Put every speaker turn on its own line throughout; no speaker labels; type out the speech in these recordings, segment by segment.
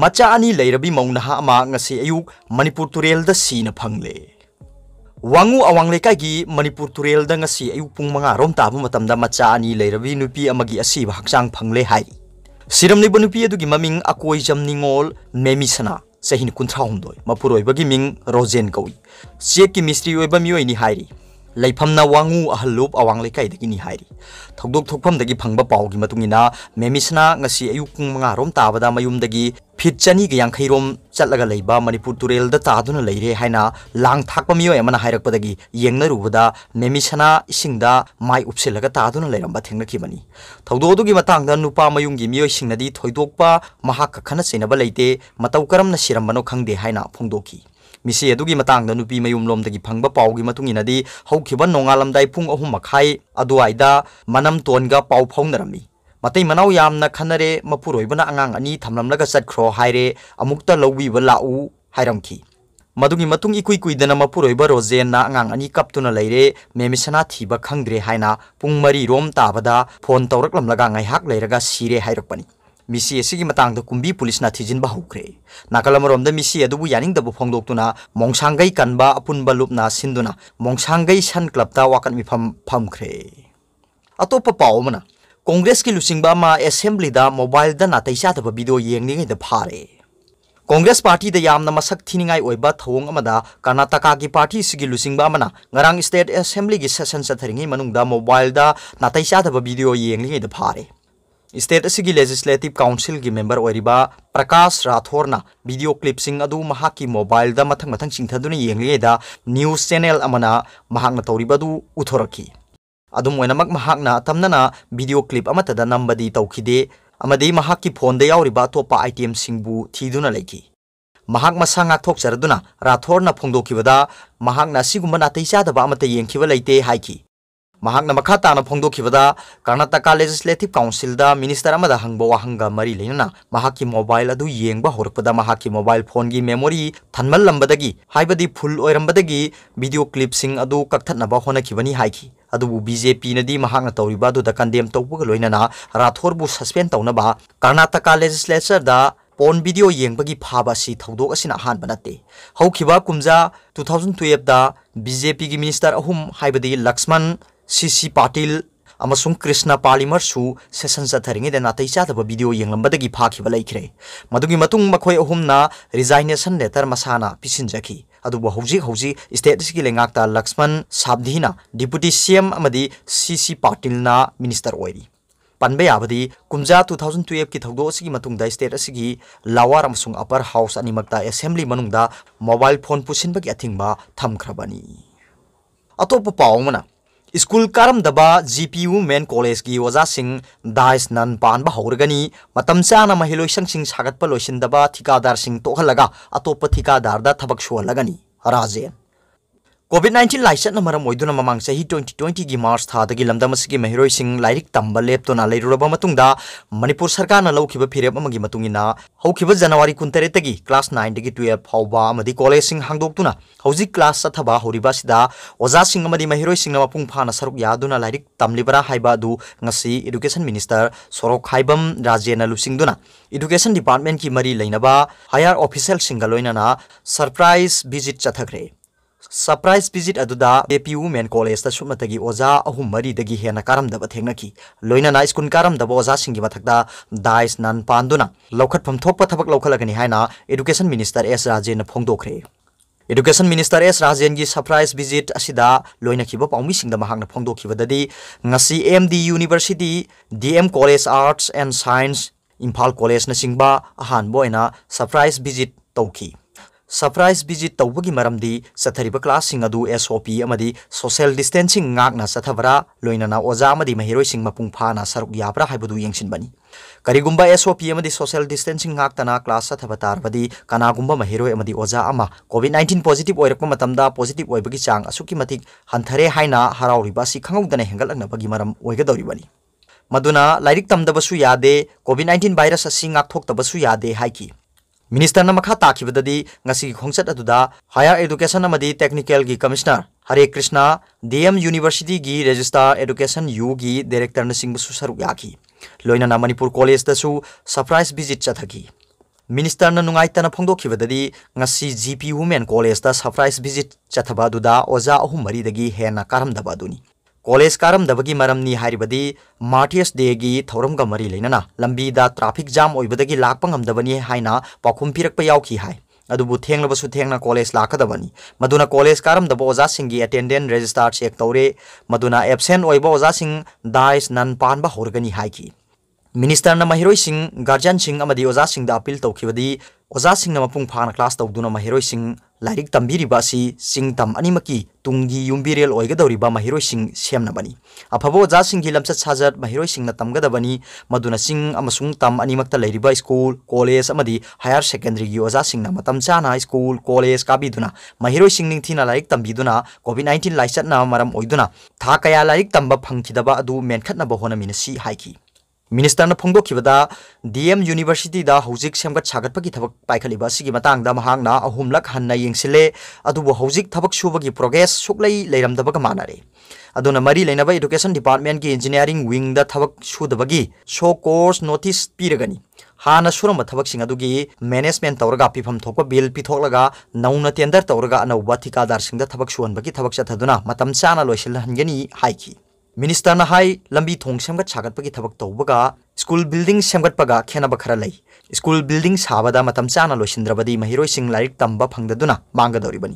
मचा अनि लैरबी मौनहा अमा ngasi ayuk Manipur Turel da sina phangle wangu awang lekai gi Manipur Turel da ngasi ayuk pung manga rom tabu matamda macha ani lैरबी nupi amagi asiba hakchang phangle hai siram ni nupi adu gi maming akoi jamningol memisana sahin kunthra humdoi mapuroi bagi ming rojen koi chek ki mystery oiba mioi ni hairi laifamna wangu ahalup awang lekai dagi ni hairi thokdok thokpham dagi phangba pau gi matungina memisna ngasi ayuk pung manga rom tabada mayum dagi fit चनी के यांखैरोम चलगा लेबा Manipur तुरेल the तादुना लेरे हाइना लांग थाकपा मियो एमना हाइरकपदगी येंगनरुबदा मेमिसना इसिंगदा माइ उपसेलगा तादुना लेरंबा थेंगनखिबनी थौदोदुगी मतंगदा नुपा मयुंगी मियो इसिंगनदी थोइदोकपा महाक खना सेनबा लेते मतौ करमना सिरंबनो खंगदे हाइना फोंदोकी मिसी अदुगी मतंगदा नुपी मयुम लोमदगी फंगबा पाउगी मतुंगिनदी हौखिबा नोंगालमदाइ पुंग अहुम मखाइ अदुआइदा मनम तोनगा पाउ फौंगनरमी Matai manau yamna khanare mapuroibana angang ani thamlamlaga chatkhro haire amukta lawbiba lau hairamki madugi matung ikui kuidana mapuroiba rojen na angang ani kaptuna leire memisana thiba khangdre haina pungmari rom tabada phone tawraklamlaga ngai hak leiraga sire hairakpani misi asigi matangda kumbi police na thijin ba hukre nakalamrom da misi adubu yaning da bu phongdoktuna mongsangai kanba apunba lupna sinduna mongsangai san club ta wakan mi phamkhre atopa pawmana Congress ki lusingba ma assembly da mobile da natai cha da video yengni da phare Congress party da yamna masak thiningai oiba thawong amada Karnataka ki party sigi lusingba mana ngarang state assembly gi session satharingi manungda mobile da natai cha da video yengni da phare State sigi legislative council gi member oiriba Prakash Rathore na video clip sing adu mahaki mobile da mathang singthaduna yengli da news channel amana mahakna tawriba du uthoraki adum oinamak mahakna tamnana video clip amatada nambadi tawkhide amadi mahakki phone da yauriba topa item singbu thiduna leki mahak masanga thokcharaduna Rathore na phongdokibada mahakna sigumba natai chadaba amata yengkhiba leite haiki mahakna makhata na phongdokibada Karnataka Legislative Council da minister amada hangba wahanga mari leinana mahakki mobile adu yengba horkpada mahakki mobile phone gi memory thanmal lambadagi haibadi full oirambadagi video clip sing adu kakthatnaba honakibani haiki adubu BJP nadi mahakna tawriba du da condemn tawbuga loinana Rathore bu suspend tawnaba Karnataka legislature da pon video yengbagi phaba si thodok asina han banate haukiba kumja 2012 da BJP gi minister ahum haibadi Lakshman CC Patil amasung Krishna Palimer su session satharingi da natai chadaba video yenglambadagi phakhiba laikre madugi matung makhoi ahumna resignation letter masana pisinjaki adubu hauji state sigi lengakta Lakshman Sabdhina deputy CM amadi CC Patil na minister oiri panbe abadi kumja 2012 ki thogdo sigi matungda state sigi lower amasung upper house animakta assembly manungda mobile phone pusinbagi athingba thamkhrabani atopa pawmana School karam daba GPU main college ki waza sing dais nan pan ba horgani matam chana mahiloi sing sagat pa loisin daba thikadar sing to halaga atopa thikadar da thabak shu lagani rajen COVID-19 license na maram oiduna mamang sahi 2020 gi March tha dagi lamdam asigi mahiroi sing lairik tamba lep to na leiruraba matungda Manipur sarkar na laukiba phirep amagi matungina haukiba January 13 tagi class 9 dagi 12 phawba amadi college sing hangdoktuna hauji class sathaba horiba sida oja sing amadi mahiroi sing na mapung phana saruk yaduna lairik tamlibara haiba du ngasi education minister Sorok Haibam Rajena lusingduna education department ki mari leinaba higher official singaloina na surprise visit chathakre Surprise visit aduda APU main college ta sumnatagi oja ahum mari dagi hena karam daba thengnaki loina na school karam daba oja singi mathakda dais nan panduna lokhat pham thokpa thabak lokhalagani haina education minister S Rajen phongdokre Education Minister S Rajen gi surprise visit asida loina khiba paumi singda mahakna phongdokhibadadi ngasi MD University DM College Arts and Science Imphal College na singba ahan boina surprise visit tawki Surprise visit tawbagi maramdi sathariba class sing adu SOP amadi social distancing ngakna sathabara loinana oja amadi mahiroi sing mapung phana saruk yapra haibadu yengsinbani karigumba SOP amadi social distancing ngaktana class sathabatar kanagumba mahiroi amadi oja ama COVID-19 positive oirakpa matamda positive oibagi chang asuki matik hanthare haina harauriba si khangudana hengalakna bagi maram oigadoribani maduna lairik tamdabasu yade COVID-19 virus asi ngakthoktabasu yade haiki Minister na makha takhibadadi ngasi khongchat aduda higher education amadi technical gi commissioner Hare Krishna DM University gi registrar education U gi director na singbu saruk yaki लोइनना Manipur college दसु surprise visit चथकी minister न नुंगाइतना फोंदोखिबददी ngasi GP Women College da surprise visit chathaba duda oja ahum mari dagi hena karamdaba duni college karamdabagi maramni haribadi Martyrs Day gi thoram ga mari leinana lambi da traffic jam oibadagi lakpa ngamdabani haina pakhum pirakpa yauki hai adubu thenglabasu thengna college lakadabani maduna college karamdaba oja singi attendance register check tawre maduna absent oiba oja sing dice nan panba horgani haiki Minister na mahiroi sing guardian sing amadi oza sing da appeal tawkhibadi oza sing na mapung phana class tawduna mahiroi sing lairik tambiriba si sing tam animaki tungi yumbirel oigadawriba mahiroi sing semna bani aphabo oza sing gi lamsat sajat mahiroi sing na tamgadabani maduna sing amasung tam animakta lairiba school college amadi higher secondary gi oza sing na matam chana school college kabiduna mahiroi sing ning thina lairik tambiduna covid-19 laisat na maram oiduna tha kaya lairik tamba phangkhidaba adu menkhatna ba hona minasi haiki Minister na phongdokhibada DM University da hojik semgat sagatpagi thabak paikaliba sigi matangda mahangna ahumlak hanna yengsile adubu hojik thabak subagi progress suklai leiramdabaga manare aduna mari leinaba education department gi engineering wing da thabak sudabagi show course notice piragani hana surama thabak sing adugi management tawraga pifam thokpa bill pithoklaga nauna tender tawraga anauba thikadar singda thabak suanbagi thabak chathaduna matam chana loisil hangani haiki Minister na hai lambi thong semgat sagat pagi thabak tawbaga school building semgat paga khenaba khara lai school building sabada matam chana loisindrabadi mahiroi sing lairik tamba phangdaduna mangadoribani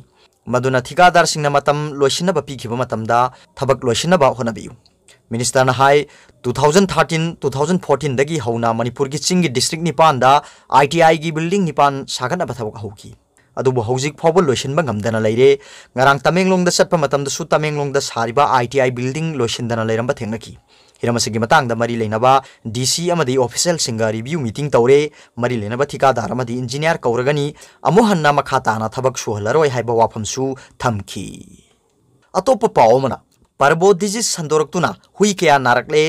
maduna thikadar singna matam loisinaba pikhiba matamda thabak loisinaba honabiyu Minister na hai 2013-2014 dagi hauna Manipur gi chingi district nipan da ITI gi building nipan sagatna thabak hauki adubu hojik phobal loisin bangamdana leire ngarang Tamenglong da satpa matamda su Tamenglong da sariba ITI building loisindana leiramba thengnaki hiramasigi matang da mari leinaba DC amadi official singa review meeting tawre mari leinaba thikadar amadi engineer kauragani amuhanna makhata na thabak suhalaroi haiba wafam su thamki atopa pawmana parbo disease sandoraktuna hui kya narakle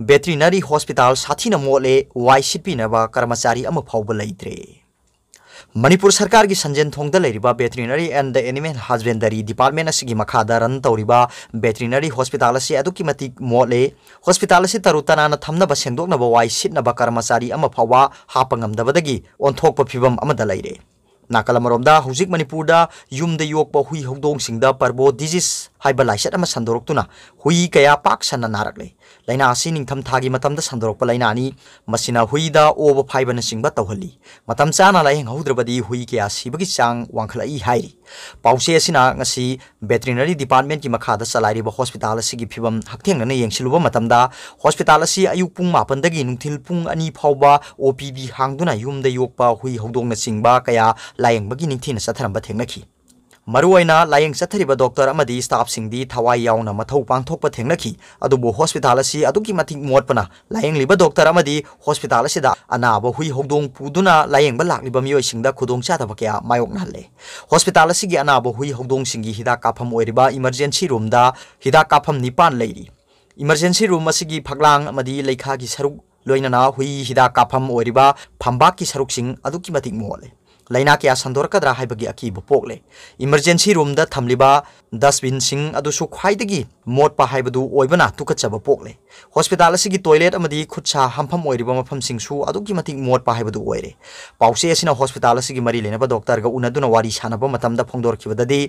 veterinary hospital sathina mole YCP naba karmachari ama phawba leitre Manipur Sarkar gi sanjen thongda leiriba veterinary and the animal husbandry department asigi makhada ran tawriba veterinary hospital asi aduki matik mole hospital asi tarutana na thamna ba sengdokna ba wai sitna ba karmachari ama phawa hapangamdabadagi onthokpa phibam amada leire Nakalamaromda hujik Manipur da yumda yokpa hui hongdong singda parbo disease haiba laisat ama sandoroktuna hui kaya pak sanna narakle laina asi ningtham thagi matamda sandorokpa laina ani masina hui da oba phaibana singba tawhali matam chana laing haudrabadi hui kaya sibagi chang wangkhlai hairi pause asina ngasi veterinary department ki makhada salairiba hospital asigi phibam hakthengna yengsiluba matamda hospital asi ayuk pung 8 dagi nungthil pung 2 phawba OPD hangduna yumda yokpa hui hongdong na singba kaya layeng bagi ningthina satharamba thengnaki maruaina layeng sathariba doctor amadi staff singdi thawai yauna mathau pangthokpa thengnaki adubu hospital asi aduki matik motpana layeng liba doctor amadi hospital asi da anaba hui hongdong puduna layeng ba lakliba mioi singda khudong cha thaba kya mayok nalle hospital asi gi anaba hui hongdong singi hida kapham oiriba emergency room da hida kapham nipan leiri emergency room asigi phaglang amadi leikha gi saruk loinana hui hida kapham oiriba phambak ki saruk sing aduki matik mole laina kya sandorkadra haibagi akibu pokle emergency room da thamliba dustbin sing adusu khwaidagi motpa haibadu oibana tukachaba pokle hospital asigi toilet amadi khutcha hampham oiriba mafam singsu aduki matik motpa haibadu oire pause asina hospital asigi mari lenaba doctor ga unaduna wari sanaba matamda phongdorkhibadadi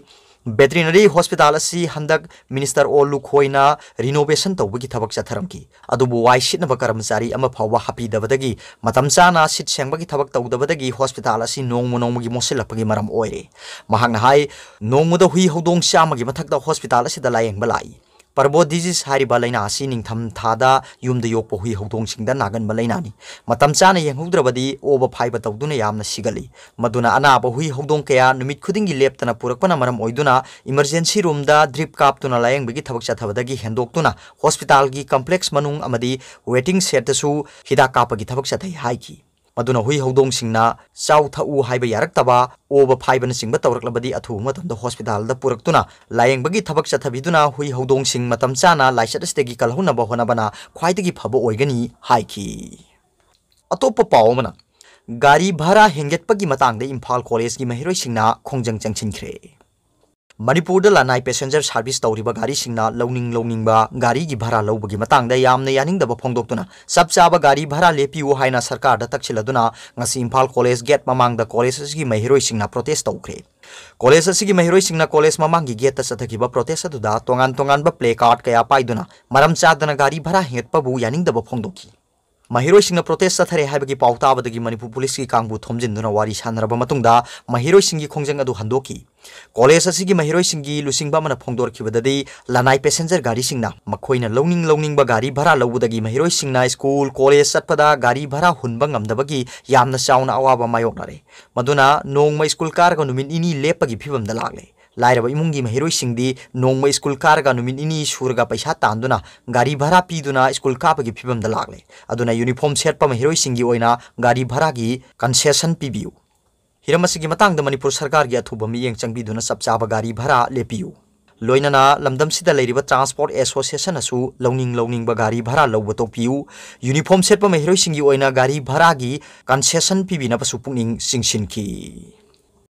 veterinary hospital asi handak minister Olu Khoina renovation tawbagi thabak chatharamki adubu wai sitnaba karamchari ama phawwa hapi dabadagi matam chana sit sengbagi thabak tawdabadagi hospital asi nongmagi mosilapagi maram oire mahangna hai nongmuda hui hodong chamagi mathakda hospital asi da layeng balai parbo disease hariba laina asi ningtham thada yumda yokpa hui hodong singda nagan balaina ni matam chana yenghudravadi oba phaiba tawduna yamna sigali maduna anaba hui hodong kaya numit khudingi leptana purakpana maram oiduna emergency room da drip kaptuna layeng bagi thabak chathabadagi hendoktuna hospital gi complex manung amadi waiting set su hida kapagi thabak chathai haiki maduna hui hodong singna chau thau haiba yaraktaba oba phaibana singba tawraklabadi athu matamda hospital da puraktuna layeng bagi thabak chathabiduna hui hodong sing matam chana laisat stegi kalhuna ba honabana khwaidagi phabo oigani haiki atopa pawmana gari bhara hengetpagi matangda Imphal college gi mahiroi singna khongjang changchinkhre Manipur लानाई passenger service तौरीब गारीसिंगना लौनिंगबा गारी की भाड़ा लौबगी मतंगदा यामना यानिंगदब फोंदोक्तुना सब चाबा गारी भाड़ा लेपियो हाइना सरकार तकसिलदुना ngasi इम्फाल कॉलेज गेट ममांगदा कॉलेज असगी महिरोइसिंगना प्रोटेस्ट तौख्रे कॉलेज असगी महिरोइसिंगना कॉलेज ममांगी गेट चथखिबा प्रोटेस्ट अदुदा तोंगान प्ले कार्ड कया पाइदुना मरम चादना गारी भाड़ा हेतपबु यानिंगदब फोंदोखि महिरोइसिंगना प्रोटेस्ट चथरे हाइबगी पाउ ताबदगी मणिपुर पुलिस की कांगबु थोमजिनदुना वारी सानरबा मतुंगदा महिरोइसिंगी खोंजंग अदु हंदोकी कॉलेज असगी महिरोइसिंगी लुसिंगबा मन फोंदोरखिबददी लानाई पैसेंजर गाड़ी सिंगना मखोइना लौनिंगबा गाड़ी भाड़ा लौबदगी महिरोइसिंगना स्कूल कॉलेज चटपदा गाड़ी भाड़ा हुनबा ngamdabagi यामना चाउना अवाबा मायोकनारे मदुना नोंगमा स्कूल कारगा नुमिन इनी लेपगी फिबमदा लागले लाइरबा इमुंगी महिरोइसिंगदी नोंगमा स्कूल कारगा नुमिन इनी सुरगा पैसा तांदुना गाड़ी भाड़ा पीदुना स्कूल काबगी फिबमदा लागले अदुना यूनिफॉर्म सेटपा महिरोइसिंगी ओइना गाड़ी भाड़ागी कंसेशन पीबियु हिरम असिगी मतंगदा मणिपुर सरकार की अथुबा मियेंग चंगबिदुना सबचाबा गाड़ी भाड़ा लेपियु लोइनना लमदमसिदा लेरिबा ट्रांसपोर्ट एसोसिएशन असु लौनिंगबा गाड़ी भाड़ा लौब तोपियु यूनिफॉर्म सेटपा महिरोइसिंगी ओइना गाड़ी भाड़ागी कंसेशन पीबिना पसु पुंगिंग सिंगसिनखि।